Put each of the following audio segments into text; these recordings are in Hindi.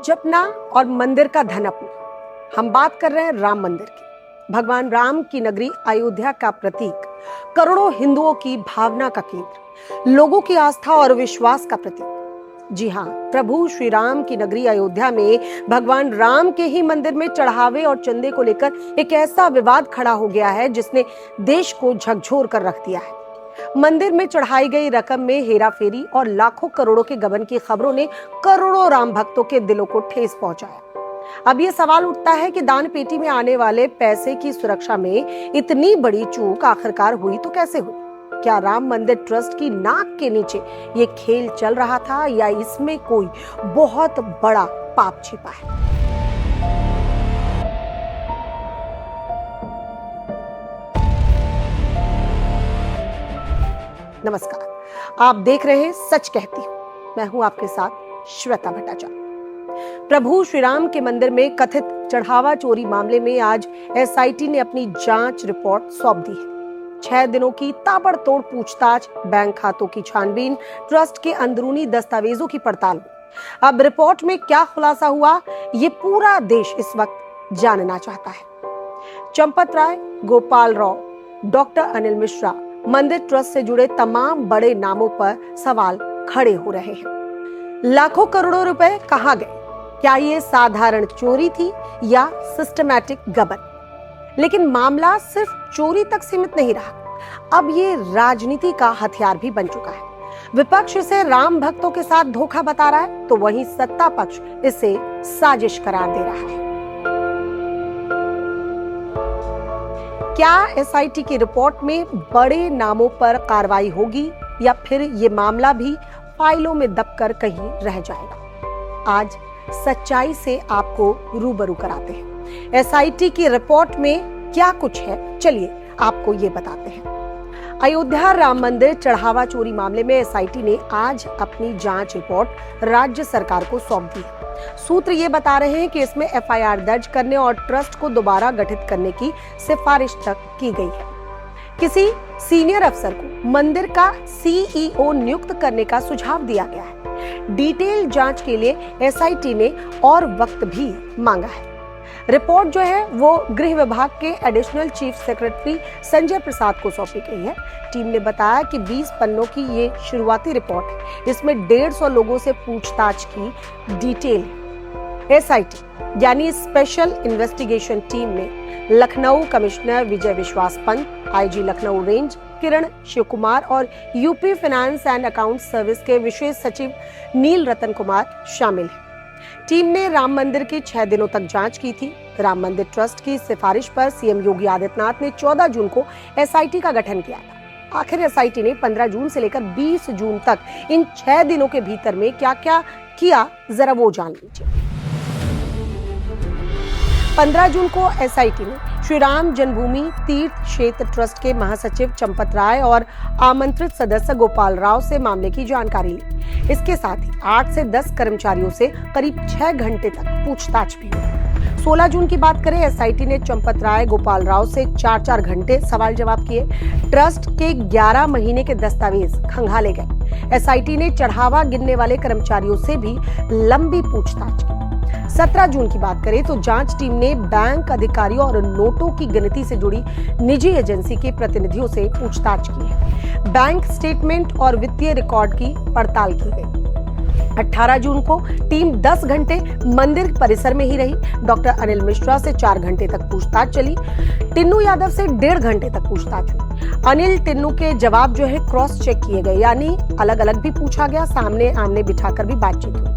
जपना और मंदिर का धन अपना। हम बात कर रहे हैं राम मंदिर की। भगवान राम की नगरी अयोध्या का प्रतीक, करोड़ों हिंदुओं की भावना का केंद्र, लोगों की आस्था और विश्वास का प्रतीक। जी हाँ, प्रभु श्री राम की नगरी अयोध्या में भगवान राम के ही मंदिर में चढ़ावे और चंदे को लेकर एक ऐसा विवाद खड़ा हो गया है जिसने देश को झकझोर कर रख दिया है। मंदिर में चढ़ाई गई रकम में हेराफेरी और लाखों करोड़ों के गबन की खबरों ने करोड़ों राम भक्तों के दिलों को ठेस पहुंचाया। अब ये सवाल उठता है कि दान पेटी में आने वाले पैसे की सुरक्षा में इतनी बड़ी चूक आखिरकार हुई तो कैसे हुई? क्या राम मंदिर ट्रस्ट की नाक के नीचे ये खेल चल रहा था या इसमें कोई बहुत बड़ा पाप छिपा है? नमस्कार, आप देख रहे हैं सच कहती हूं। मैं हूं आपके साथ श्वेता भट्टाचार्य। प्रभु श्री राम के मंदिर में कथित चढ़ावा चोरी मामले में आज एसआईटी ने अपनी जांच रिपोर्ट सौंप दी है। 6 दिनों की ताबड़तोड़ पूछताछ, बैंक खातों की छानबीन, ट्रस्ट के अंदरूनी दस्तावेजों की पड़ताल। अब रिपोर्ट में क्या खुलासा हुआ, ये पूरा देश इस वक्त जानना चाहता है। चंपत राय, गोपाल राव, डॉक्टर अनिल मिश्रा, मंदिर ट्रस्ट से जुड़े तमाम बड़े नामों पर सवाल खड़े हो रहे हैं। लाखों करोड़ों रुपए कहां गए? क्या ये साधारण चोरी थी या सिस्टमैटिक गबन? लेकिन मामला सिर्फ चोरी तक सीमित नहीं रहा, अब ये राजनीति का हथियार भी बन चुका है। विपक्ष इसे राम भक्तों के साथ धोखा बता रहा है तो वहीं सत्ता पक्ष इसे साजिश करार दे रहा है। क्या एसआईटी की रिपोर्ट में बड़े नामों पर कार्रवाई होगी या फिर ये मामला भी फाइलों में दबकर कहीं रह जाएगा? आज सच्चाई से आपको रूबरू कराते हैं। एसआईटी की रिपोर्ट में क्या कुछ है, चलिए आपको ये बताते हैं। अयोध्या राम मंदिर चढ़ावा चोरी मामले में एसआईटी ने आज अपनी जांच रिपोर्ट राज्य सरकार को सौंप दी है। सूत्र ये बता रहे हैं कि इसमें एफआईआर दर्ज करने और ट्रस्ट को दोबारा गठित करने की सिफारिश तक की गई है। किसी सीनियर अफसर को मंदिर का सीईओ नियुक्त करने का सुझाव दिया गया है। डिटेल जांच के लिए एसआईटी ने और वक्त भी मांगा है। रिपोर्ट जो है वो गृह विभाग के additional chief secretary Sanjay Prasad को सौंपी गई है। टीम ने बताया कि 20 पन्नों की ये शुरुआती रिपोर्ट है। इसमें 150 लोगों से पूछताछ की डिटेल है। एसआईटी यानी स्पेशल इन्वेस्टिगेशन टीम ने लखनऊ कमिश्नर विजय विश्वास पंत, आईजी लखनऊ रेंज किरण शिव कुमार और UP finance and account service के विशेष सचिव नील रतन कुमार शामिल है। टीम ने राम मंदिर की 6 दिनों तक जांच की थी। राम मंदिर ट्रस्ट की सिफारिश पर सीएम योगी आदित्यनाथ ने 14 जून को एसआईटी का गठन किया था। आखिर एसआईटी ने 15 जून से लेकर 20 जून तक इन 6 दिनों के भीतर में क्या-क्या किया, जरा वो जान लीजिए। 15 जून को एसआईटी ने श्री राम जन्मभूमि तीर्थ क्षेत्र ट्रस्ट के महासचिव चंपत राय और आमंत्रित सदस्य गोपाल राव से मामले की जानकारी ली। इसके साथ ही 8 से 10 कर्मचारियों से करीब 6 घंटे तक पूछताछ भी हुई। 16 जून की बात करें, एसआईटी ने चंपत राय, गोपाल राव से 4-4 घंटे सवाल जवाब किए। ट्रस्ट के 11 महीने के दस्तावेज खंगाले गए। एसआईटी ने चढ़ावा गिनने वाले कर्मचारियों से भी लंबी पूछताछ की। 17 जून की बात करें तो जांच टीम ने बैंक अधिकारियों और नोटों की गिनती से जुड़ी निजी एजेंसी के प्रतिनिधियों से पूछताछ की है। बैंक स्टेटमेंट और वित्तीय रिकॉर्ड की पड़ताल की गई। 18 जून को टीम 10 घंटे मंदिर परिसर में ही रही। डॉक्टर अनिल मिश्रा से 4 घंटे तक पूछताछ चली। टिन्नू यादव से 1.5 घंटे तक पूछताछ हुई। अनिल टिन्नू के जवाब जो है क्रॉस चेक किए गए, यानी अलग अलग भी पूछा गया, सामने आमने बिठाकर भी बातचीत हुई।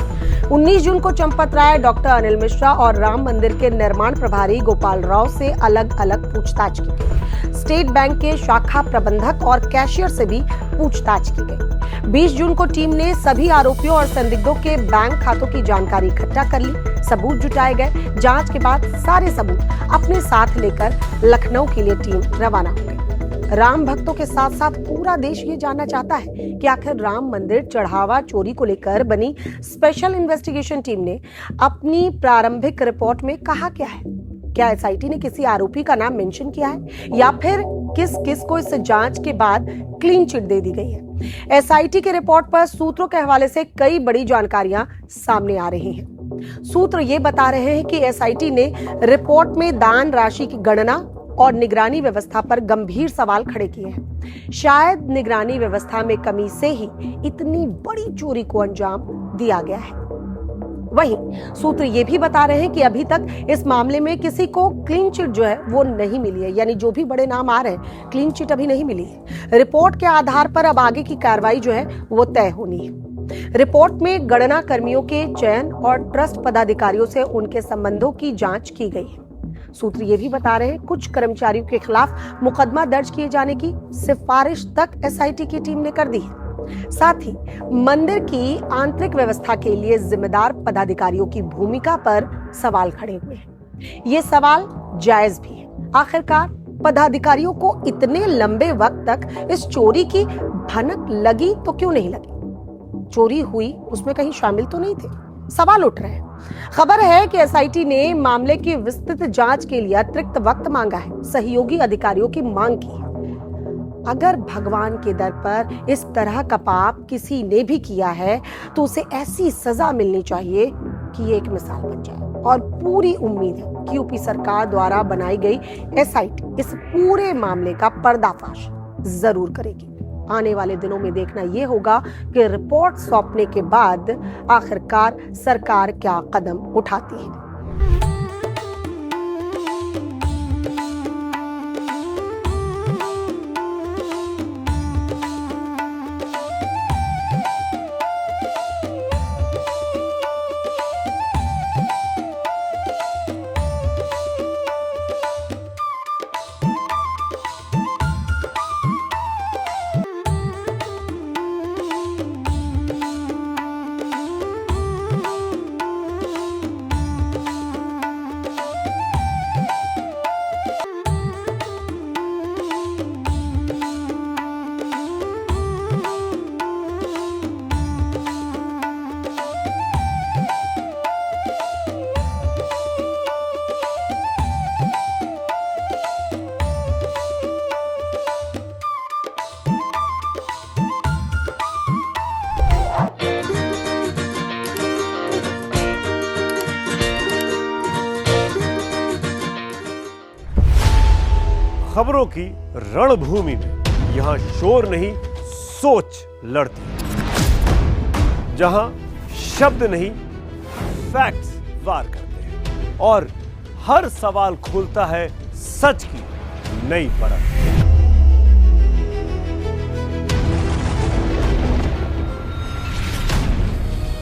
19 जून को चंपत राय, डॉक्टर अनिल मिश्रा और राम मंदिर के निर्माण प्रभारी गोपाल राव से अलग अलग पूछताछ की गई। स्टेट बैंक के शाखा प्रबंधक और कैशियर से भी पूछताछ की गई। 20 जून को टीम ने सभी आरोपियों और संदिग्धों के बैंक खातों की जानकारी इकट्ठा कर ली। सबूत जुटाए गए। जांच के बाद सारे सबूत अपने साथ लेकर लखनऊ के लिए टीम रवाना हो गई। राम भक्तों के साथ साथ पूरा देश ये जानना चाहता है कि आखिर राम मंदिर चढ़ावा चोरी को लेकर बनी स्पेशल इन्वेस्टिगेशन टीम ने अपनी प्रारंभिक रिपोर्ट में कहा क्या है। क्या एसआईटी ने किसी आरोपी का नाम मेंशन किया है या फिर किस किस को इस जांच के बाद क्लीन चिट दे दी गई है? एसआईटी की रिपोर्ट पर सूत्रों के हवाले से कई बड़ी जानकारियां सामने आ रही हैं। सूत्र ये बता रहे हैं कि एसआईटी ने रिपोर्ट में दान राशि की गणना और निगरानी व्यवस्था पर गंभीर सवाल खड़े किए हैं। शायद निगरानी व्यवस्था में कमी से ही इतनी बड़ी चोरी को अंजाम दिया गया है। वहीं सूत्र ये भी बता रहे हैं कि अभी तक इस मामले में किसी को क्लीन चिट जो है वो नहीं मिली है, यानी जो भी बड़े नाम आ रहे हैं क्लीन चिट अभी नहीं मिली है। रिपोर्ट के आधार पर अब आगे की कार्रवाई जो है वो तय होनी है। रिपोर्ट में गणना कर्मियों के चयन और ट्रस्ट पदाधिकारियों से उनके संबंधों की जांच की गई है। सूत्र ये भी बता रहे हैं कुछ कर्मचारियों के खिलाफ मुकदमा दर्ज किए जाने की सिफारिश तक एसआईटी की टीम ने कर दी है। साथ ही मंदिर की आंतरिक व्यवस्था के लिए जिम्मेदार पदाधिकारियों की भूमिका पर सवाल खड़े हुए हैं। ये सवाल जायज भी है। आखिरकार पदाधिकारियों को इतने लंबे वक्त तक इस चोरी की भनक लगी तो क्यों नहीं लगी? चोरी हुई उसमें कहीं शामिल तो नहीं थे? सवाल उठ रहे हैं। खबर है कि एसआईटी ने मामले की विस्तृत जांच के लिए अतिरिक्त वक्त मांगा है, सहयोगी अधिकारियों की मांग की है। अगर भगवान के दर पर इस तरह का पाप किसी ने भी किया है तो उसे ऐसी सजा मिलनी चाहिए कि ये एक मिसाल बन जाए। और पूरी उम्मीद है कि यूपी सरकार द्वारा बनाई गई एसआईटी इस पूरे मामले का पर्दाफाश जरूर करेगी। आने वाले दिनों में देखना यह होगा कि रिपोर्ट सौंपने के बाद आखिरकार सरकार क्या कदम उठाती है। खबरों की रणभूमि में यहां शोर नहीं सोच लड़ती है, जहां शब्द नहीं फैक्ट्स वार करते हैं और हर सवाल खोलता है सच की नई परत।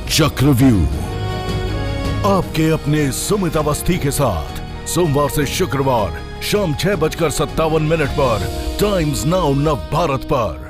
चक्रव्यूह आपके अपने सुमित अवस्थी के साथ सोमवार से शुक्रवार शाम 6:57 पर टाइम्स नाउ नव भारत पर।